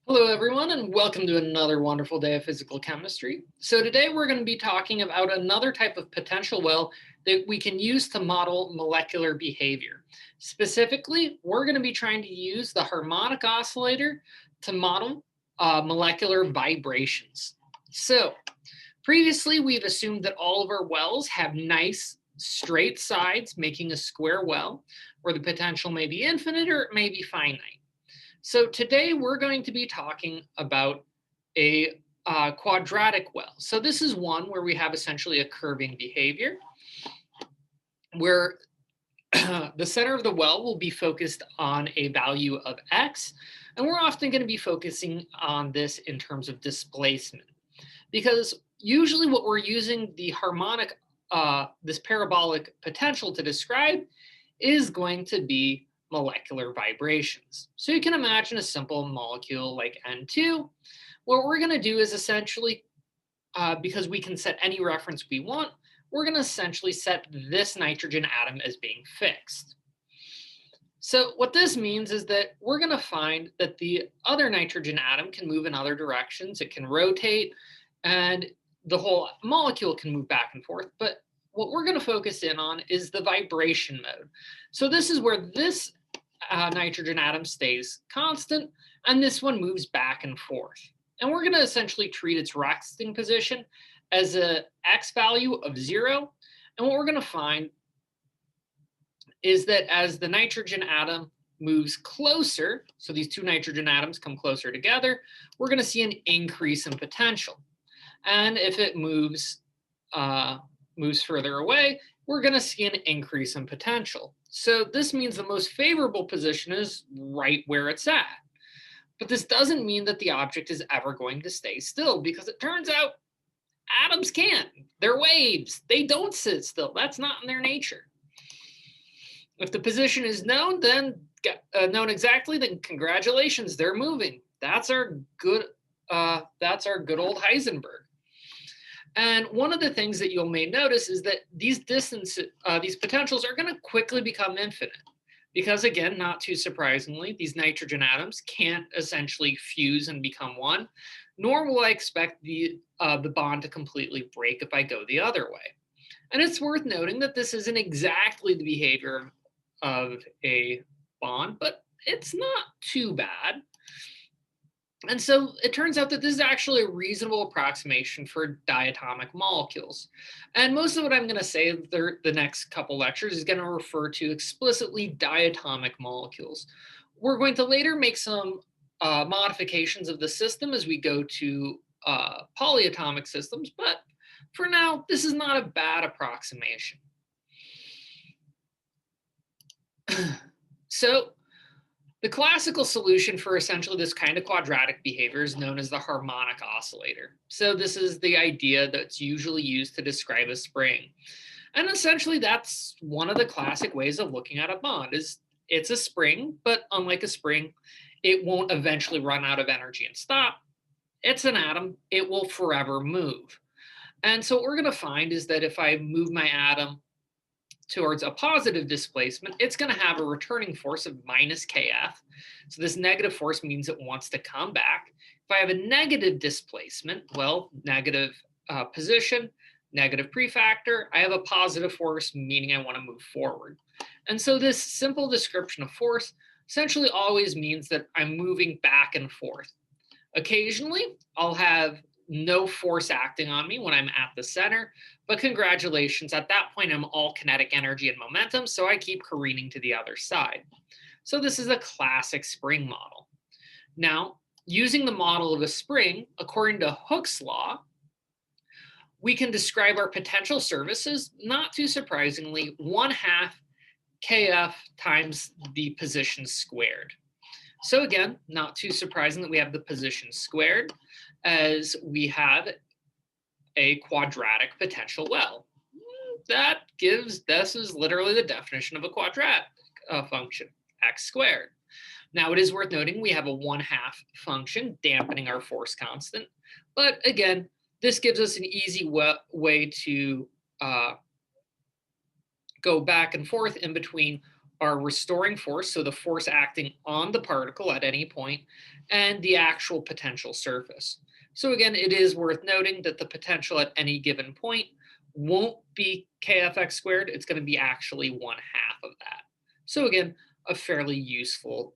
Hello, everyone, and welcome to another wonderful day of physical chemistry. So today we're going to be talking about another type of potential well that we can use to model molecular behavior. Specifically, we're going to be trying to use the harmonic oscillator to model molecular vibrations. So previously, we've assumed that all of our wells have nice straight sides, making a square well, where the potential may be infinite or it may be finite. So today we're going to be talking about a quadratic well. So this is one where we have essentially a curving behavior, where the center of the well will be focused on a value of x, and we're often going to be focusing on this in terms of displacement, because usually what we're using the harmonic, this parabolic potential to describe is going to be molecular vibrations. So you can imagine a simple molecule like N2. What we're going to do is essentially, because we can set any reference we want, we're going to essentially set this nitrogen atom as being fixed. So what this means is that we're going to find that the other nitrogen atom can move in other directions. It can rotate, and the whole molecule can move back and forth. But what we're going to focus in on is the vibration mode. So this is where this nitrogen atom stays constant, and this one moves back and forth. And we're going to essentially treat its resting position as a x value of 0. And what we're going to find is that as the nitrogen atom moves closer, so these two nitrogen atoms come closer together, we're going to see an increase in potential. And if it moves further away, we're going to see an increase in potential. So this means the most favorable position is right where it's at. But this doesn't mean that the object is ever going to stay still, because it turns out atoms can't. They're waves. They don't sit still. That's not in their nature. If the position is known, then known exactly, then congratulations, they're moving. That's our good old Heisenberg. And one of the things that you'll may notice is that these potentials are going to quickly become infinite, because again, not too surprisingly, these nitrogen atoms can't essentially fuse and become one, nor will I expect the bond to completely break if I go the other way. And it's worth noting that this isn't exactly the behavior of a bond, but it's not too bad. And so it turns out that this is actually a reasonable approximation for diatomic molecules. And most of what I'm going to say the next couple lectures is going to refer to explicitly diatomic molecules. We're going to later make some modifications of the system as we go to polyatomic systems, but for now, this is not a bad approximation. So the classical solution for essentially this kind of quadratic behavior is known as the harmonic oscillator. So this is the idea that's usually used to describe a spring. And essentially that's one of the classic ways of looking at a bond. Is it's a spring, but unlike a spring, it won't eventually run out of energy and stop. It's an atom, it will forever move. And so what we're going to find is that if I move my atom towards a positive displacement, it's going to have a returning force of minus kf. So this negative force means it wants to come back. If I have a negative displacement, well, negative position, negative prefactor, I have a positive force, meaning I want to move forward. And so this simple description of force essentially always means that I'm moving back and forth. Occasionally, I'll have no force acting on me when I'm at the center, but congratulations, at that point I'm all kinetic energy and momentum, so I keep careening to the other side. So this is a classic spring model. Now, using the model of a spring, according to Hooke's law, we can describe our potential surfaces, not too surprisingly, 1/2 kf times the position squared. So again, not too surprising that we have the position squared, as we have a quadratic potential well. This is literally the definition of a quadratic function, x squared. Now it is worth noting we have a 1/2 function dampening our force constant, but again, this gives us an easy way to go back and forth in between our restoring force, so the force acting on the particle at any point, and the actual potential surface. So again, it is worth noting that the potential at any given point won't be kfx squared. It's going to be actually 1/2 of that. So again, a fairly useful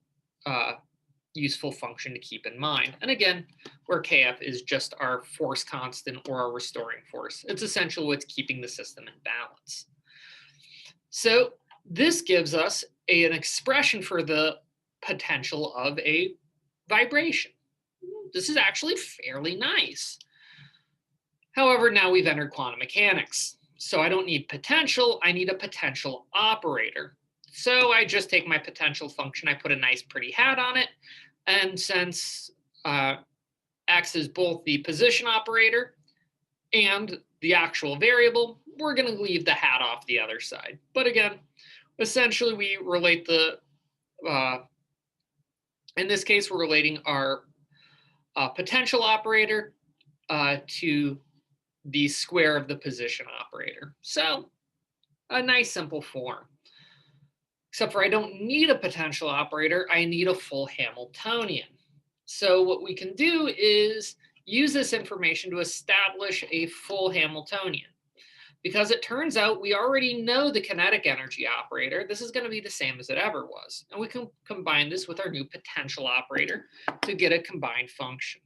function to keep in mind. And again, where kf is just our force constant or our restoring force. It's essentially what's keeping the system in balance. So this gives us an expression for the potential of a vibration. This is actually fairly nice. However, now we've entered quantum mechanics. So I don't need potential, I need a potential operator. So I just take my potential function, I put a nice pretty hat on it, and since x is both the position operator and the actual variable, we're going to leave the hat off the other side. But again, essentially we relate the, in this case, we're relating our potential operator to the square of the position operator. So a nice simple form. Except for I don't need a potential operator, I need a full Hamiltonian. So what we can do is use this information to establish a full Hamiltonian. Because it turns out we already know the kinetic energy operator, this is going to be the same as it ever was. And we can combine this with our new potential operator to get a combined function.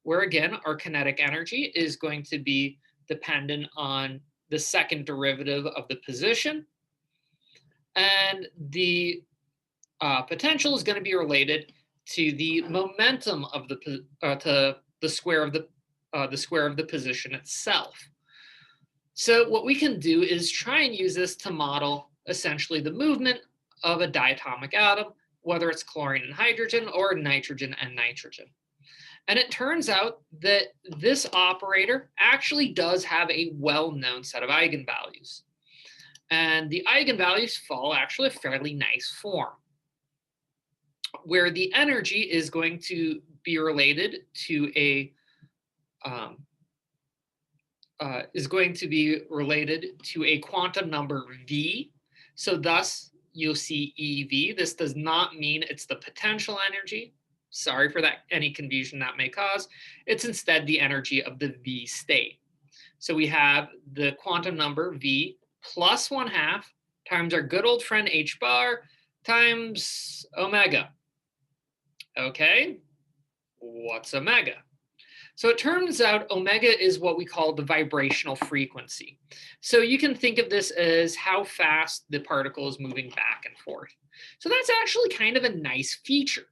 Where again, our kinetic energy is going to be dependent on the second derivative of the position. And the potential is going to be related to the momentum of the square of the position itself. So what we can do is try and use this to model essentially the movement of a diatomic atom, whether it's chlorine and hydrogen or nitrogen and nitrogen. And it turns out that this operator actually does have a well-known set of eigenvalues. And the eigenvalues follow actually a fairly nice form, where the energy is going to be related to a quantum number v. So thus you'll see EV. This does not mean it's the potential energy. Sorry for that, any confusion that may cause. It's instead the energy of the V state. So we have the quantum number V plus 1/2 times our good old friend H bar times omega. Okay, what's omega? So it turns out omega is what we call the vibrational frequency. So you can think of this as how fast the particle is moving back and forth. So that's actually kind of a nice feature.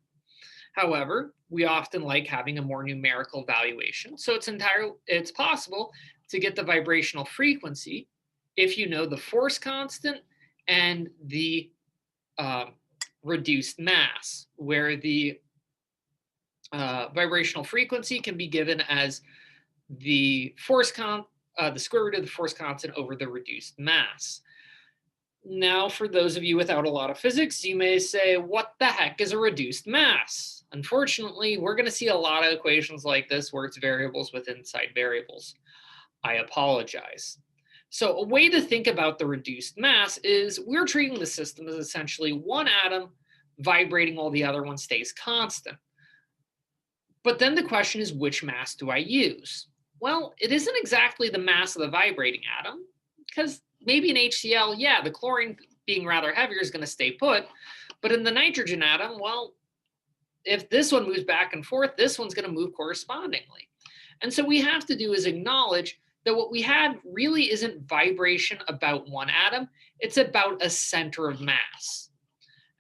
However, we often like having a more numerical valuation. So it's possible to get the vibrational frequency if you know the force constant and the reduced mass, where the vibrational frequency can be given as the square root of the force constant over the reduced mass. Now, for those of you without a lot of physics, you may say, what the heck is a reduced mass? Unfortunately, we're going to see a lot of equations like this where it's variables with inside variables. I apologize. So a way to think about the reduced mass is we're treating the system as essentially one atom vibrating while the other one stays constant. But then the question is, which mass do I use? Well, it isn't exactly the mass of the vibrating atom, because maybe in HCl, yeah, the chlorine being rather heavier is going to stay put. But in the nitrogen atom, well, if this one moves back and forth, this one's going to move correspondingly. And so we have to do is acknowledge that what we had really isn't vibration about one atom, it's about a center of mass.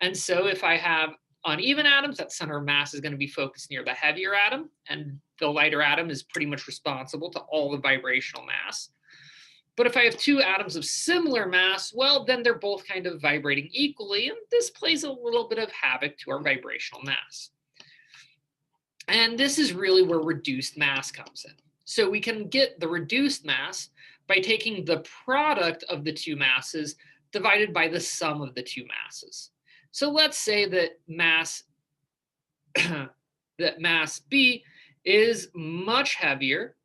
And so if I have uneven atoms, that center of mass is going to be focused near the heavier atom, and the lighter atom is pretty much responsible to all the vibrational mass. But if I have two atoms of similar mass, well, then they're both kind of vibrating equally, and this plays a little bit of havoc to our vibrational mass. And this is really where reduced mass comes in. So we can get the reduced mass by taking the product of the two masses divided by the sum of the two masses. So let's say that mass B is much heavier.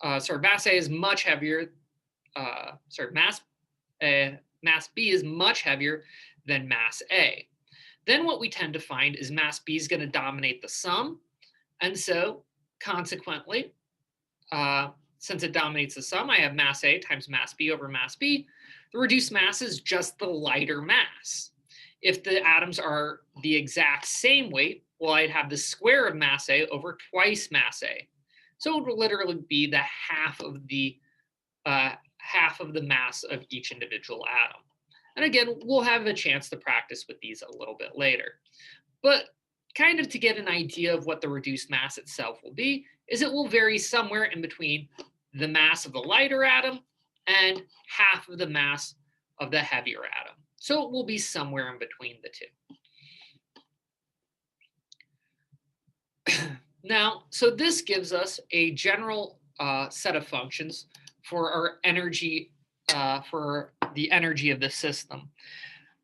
Mass A is much heavier. Mass B is much heavier than mass A. Then what we tend to find is mass B is going to dominate the sum. And so consequently, since it dominates the sum, I have mass A times mass B over mass B. The reduced mass is just the lighter mass. If the atoms are the exact same weight, well, I'd have the square of mass A over twice mass A. So it would literally be the half of the mass of each individual atom. And again, we'll have a chance to practice with these a little bit later. But kind of to get an idea of what the reduced mass itself will be, is it will vary somewhere in between the mass of the lighter atom and half of the mass of the heavier atom. So it will be somewhere in between the two. Now, so this gives us a general set of functions for our energy, for the energy of the system.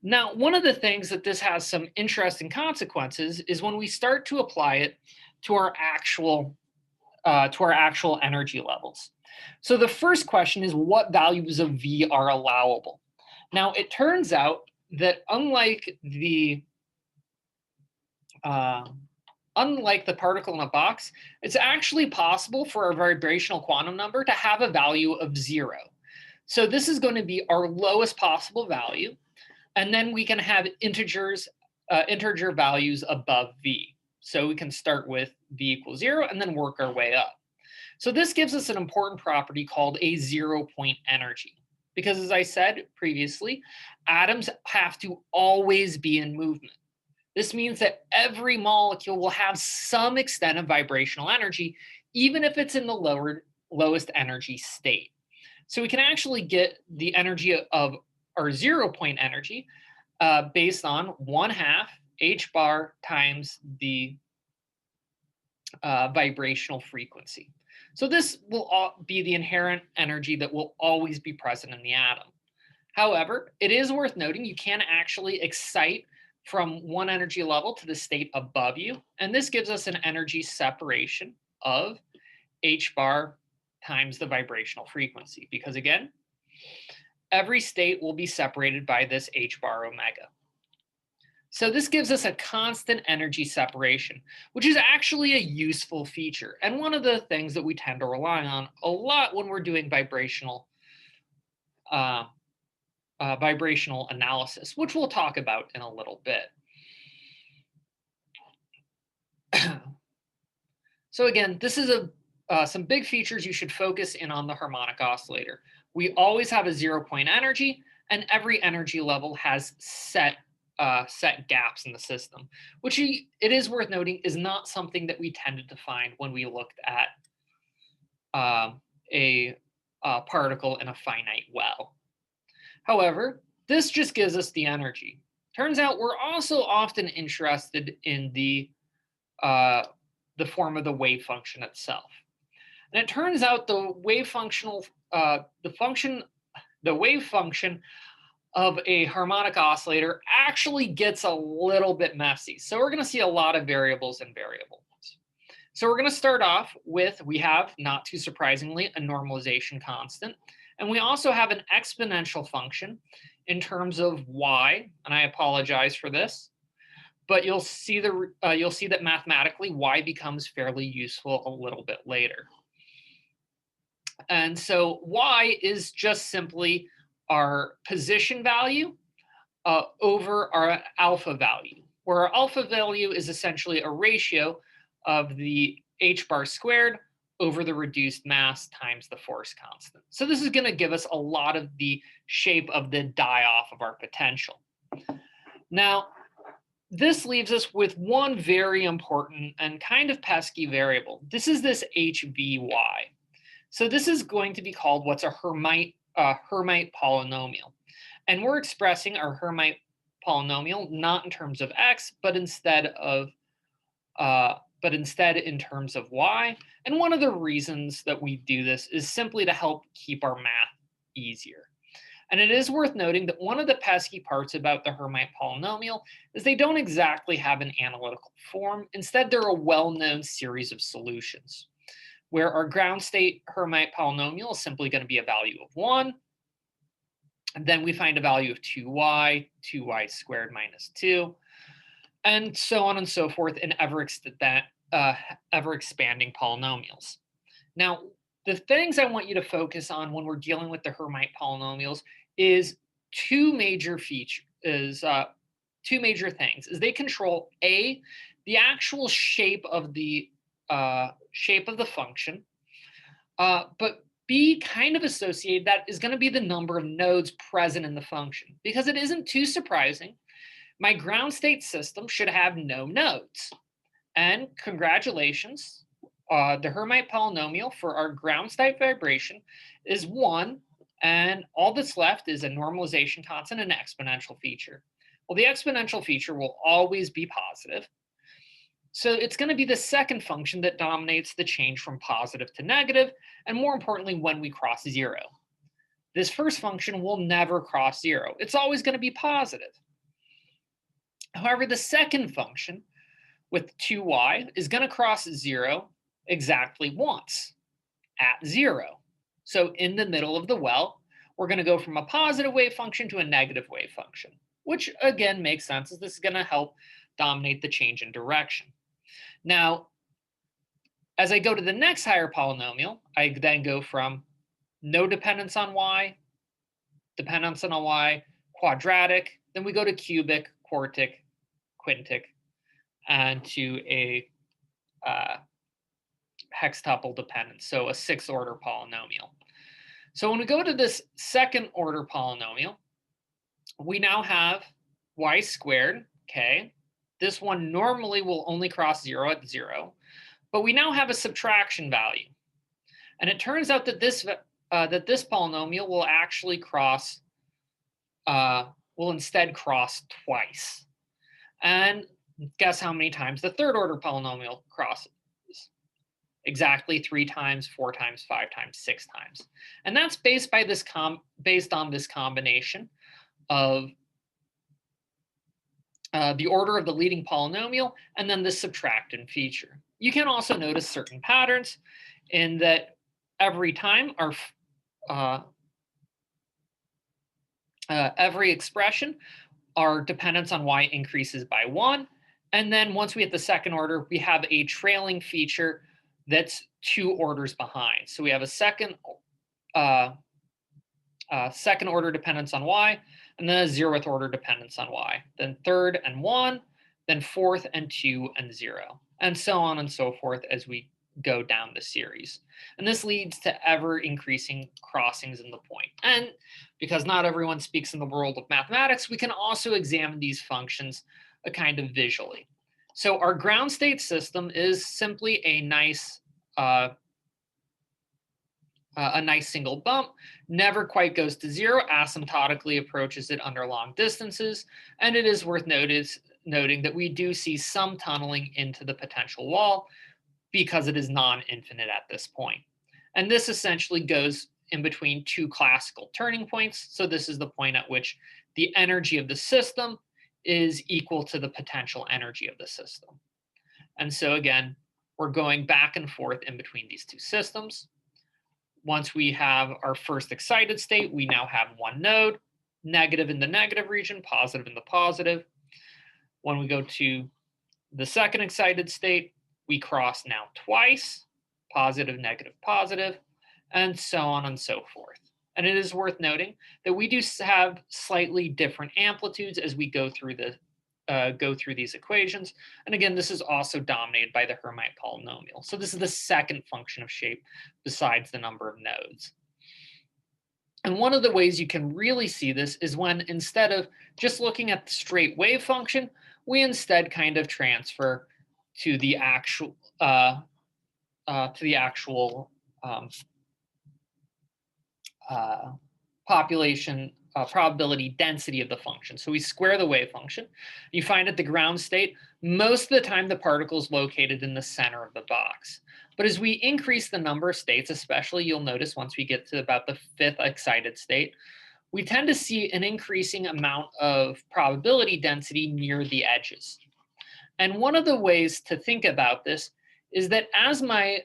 Now, one of the things that this has some interesting consequences is when we start to apply it to our actual energy levels. So the first question is, what values of V are allowable? Now, it turns out that unlike the particle in a box, it's actually possible for a vibrational quantum number to have a value of 0. So this is going to be our lowest possible value. And then we can have integer values above V. So we can start with V equals 0 and then work our way up. So this gives us an important property called a 0-point energy. Because as I said previously, atoms have to always be in movement. This means that every molecule will have some extent of vibrational energy, even if it's in the lowest energy state. So we can actually get the energy of our 0-point energy based on 1/2 h bar times the vibrational frequency. So this will be the inherent energy that will always be present in the atom. However, it is worth noting you can actually excite from one energy level to the state above you, and this gives us an energy separation of h bar times the vibrational frequency, because again, every state will be separated by this h bar omega. So this gives us a constant energy separation, which is actually a useful feature, and one of the things that we tend to rely on a lot when we're doing vibrational analysis, which we'll talk about in a little bit. So again, this is some big features you should focus in on the harmonic oscillator. We always have a 0-point energy, and every energy level has set gaps in the system, which it is worth noting is not something that we tended to find when we looked at a particle in a finite well. However, this just gives us the energy. Turns out we're also often interested in the form of the wave function itself. And it turns out the wave function of a harmonic oscillator actually gets a little bit messy. So we're going to see a lot of variables and variables. So we're going to start off with, we have, not too surprisingly, a normalization constant. And we also have an exponential function in terms of y, and I apologize for this, but you'll see that mathematically y becomes fairly useful a little bit later. And so y is just simply our position value over our alpha value, where our alpha value is essentially a ratio of the h bar squared over the reduced mass times the force constant. So this is going to give us a lot of the shape of the die-off of our potential. Now, this leaves us with one very important and kind of pesky variable. This is this HVY. So this is going to be called what's a Hermite polynomial. And we're expressing our Hermite polynomial not in terms of x, but instead in terms of y. And one of the reasons that we do this is simply to help keep our math easier. And it is worth noting that one of the pesky parts about the Hermite polynomial is they don't exactly have an analytical form. Instead, they're a well-known series of solutions, where our ground state Hermite polynomial is simply going to be a value of 1. And then we find a value of 2y squared minus 2, and so on and so forth in ever expanding polynomials. Now, the things I want you to focus on when we're dealing with the Hermite polynomials is two major things. They control A, the actual shape of the function, but B, kind of associated, that is going to be the number of nodes present in the function. Because it isn't too surprising, my ground state system should have no nodes. And congratulations, the Hermite polynomial for our ground state vibration is 1, and all that's left is a normalization constant and an exponential feature. Well, the exponential feature will always be positive. So it's going to be the second function that dominates the change from positive to negative, and more importantly, when we cross 0. This first function will never cross 0. It's always going to be positive. However, the second function with 2y is going to cross 0 exactly once, at 0. So in the middle of the well, we're going to go from a positive wave function to a negative wave function, which again makes sense, as this is going to help dominate the change in direction. Now, as I go to the next higher polynomial, I then go from no dependence on y, dependence on y, quadratic, then we go to cubic, quartic, quintic, and to a hextuple dependence, so a 6th order polynomial. So when we go to this 2nd order polynomial, we now have y squared, okay? This one normally will only cross 0 at 0, but we now have a subtraction value. And it turns out that this polynomial will actually will instead cross twice. And guess how many times the 3rd order polynomial crosses? Exactly 3 times, 4 times, 5 times, 6 times. And that's based on this combination of the order of the leading polynomial and then the subtractant feature. You can also notice certain patterns in that every time every expression, our dependence on y increases by 1. And then once we hit the 2nd order, we have a trailing feature that's 2 orders behind. So we have a second order dependence on y, and then a 0th order dependence on y, then 3rd and 1, then 4th and 2 and 0, and so on and so forth as we go down the series. And this leads to ever increasing crossings in the point. And because not everyone speaks in the world of mathematics, we can also examine these functions kind of visually. So our ground state system is simply a nice single bump, never quite goes to 0, asymptotically approaches it under long distances, and it is worth noting that we do see some tunneling into the potential wall because it is non-infinite at this point. And this essentially goes in between 2 classical turning points. So this is the point at which the energy of the system is equal to the potential energy of the system. And so again, we're going back and forth in between these 2 systems. Once we have our first excited state, we now have 1 node, negative in the negative region, positive in the positive. When we go to the 2nd excited state, we cross now twice, positive, negative, positive, and so on and so forth. And it is worth noting that we do have slightly different amplitudes as we go through these equations. And again, this is also dominated by the Hermite polynomial. So this is the 2nd function of shape besides the number of nodes. And one of the ways you can really see this is when, instead of just looking at the straight wave function, we instead kind of transfer to the actual population probability density of the function. So we square the wave function. You find at the ground state, most of the time the particle is located in the center of the box. But as we increase the number of states, especially you'll notice once we get to about the 5th excited state, we tend to see an increasing amount of probability density near the edges. And one of the ways to think about this is that as my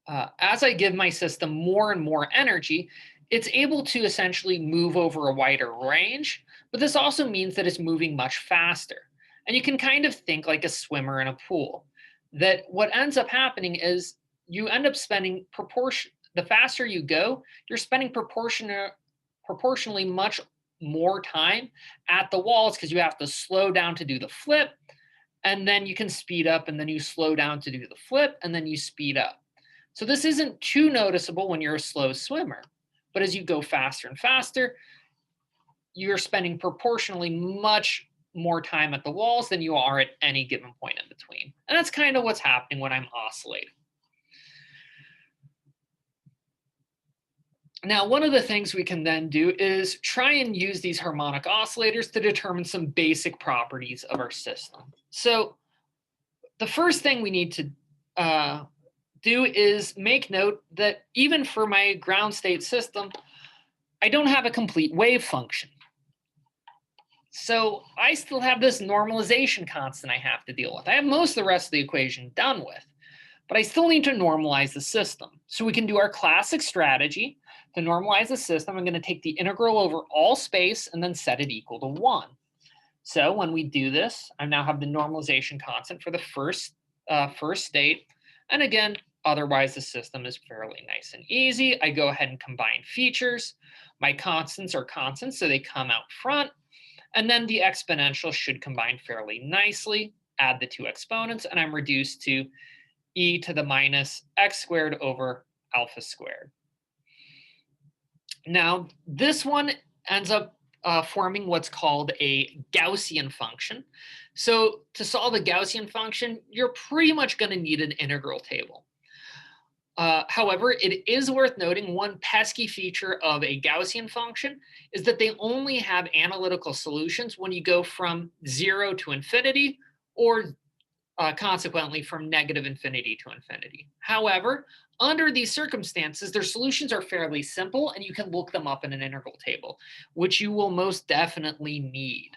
as I give my system more and more energy, it's able to essentially move over a wider range, but this also means that it's moving much faster. And you can kind of think like a swimmer in a pool, that what ends up happening is you end up spending the faster you go, you're spending proportionally much more time at the walls because you have to slow down to do the flip, and then you can speed up, and then you slow down to do the flip, and then you speed up. So this isn't too noticeable when you're a slow swimmer, but as you go faster and faster, you're spending proportionally much more time at the walls than you are at any given point in between. And that's kind of what's happening when I'm oscillating. Now, one of the things we can then do is try and use these harmonic oscillators to determine some basic properties of our system. So the first thing we need to do is make note that even for my ground state system, I don't have a complete wave function. So I still have this normalization constant I have to deal with. I have most of the rest of the equation done with, but I still need to normalize the system. So we can do our classic strategy to normalize the system. I'm going to take the integral over all space and then set it equal to 1. So when we do this, I now have the normalization constant for the first state. And again, otherwise the system is fairly nice and easy. I go ahead and combine features. My constants are constants, so they come out front. And then the exponential should combine fairly nicely. Add the two exponents, and I'm reduced to e to the minus x squared over alpha squared. Now, this one ends up forming what's called a Gaussian function. So to solve a Gaussian function, you're pretty much going to need an integral table. However, it is worth noting one pesky feature of a Gaussian function is that they only have analytical solutions when you go from 0 to infinity, or consequently from negative infinity to infinity. However, under these circumstances, their solutions are fairly simple, and you can look them up in an integral table, which you will most definitely need.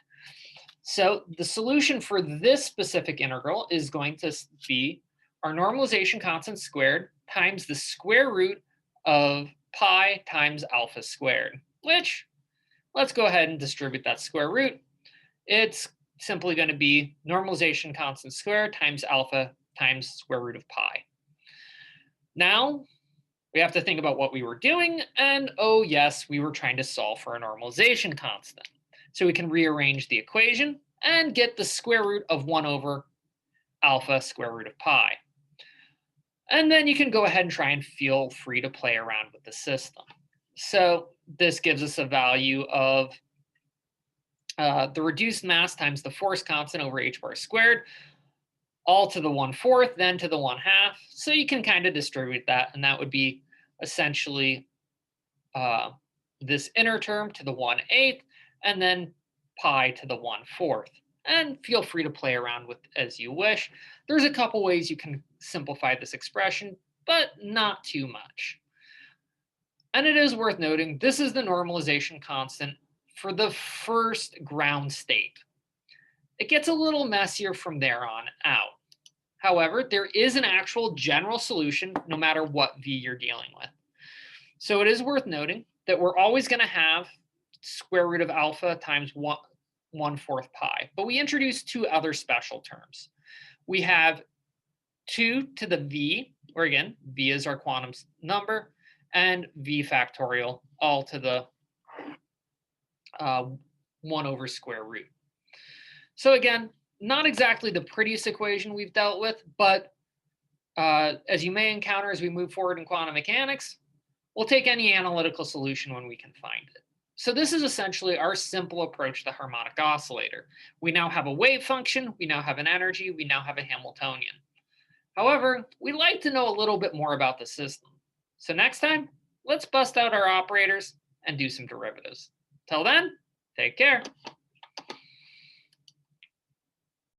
So the solution for this specific integral is going to be our normalization constant squared times the square root of pi times alpha squared, which, let's go ahead and distribute that square root. It's simply going to be normalization constant squared times alpha times square root of pi. Now, we have to think about what we were doing, and oh yes, we were trying to solve for a normalization constant. So we can rearrange the equation and get the square root of 1 over alpha square root of pi. And then you can go ahead and try and feel free to play around with the system. So this gives us a value of the reduced mass times the force constant over h bar squared, all to the 1/4, then to the 1/2. So you can kind of distribute that, and that would be essentially this inner term to the 1/8, and then pi to the 1/4. And feel free to play around with as you wish. There's a couple ways you can simplify this expression, but not too much. And it is worth noting, this is the normalization constant for the first ground state. It gets a little messier from there on out. However, there is an actual general solution no matter what V you're dealing with. So it is worth noting that we're always going to have square root of alpha times 1/4 pi. But we introduced two other special terms. We have 2 to the v, or again, v is our quantum number, and v factorial, all to the 1 over square root. So again, not exactly the prettiest equation we've dealt with, but as you may encounter as we move forward in quantum mechanics, we'll take any analytical solution when we can find it. So this is essentially our simple approach to the harmonic oscillator. We now have a wave function, we now have an energy, we now have a Hamiltonian. However, we'd like to know a little bit more about the system. So next time, let's bust out our operators and do some derivatives. Till then, take care.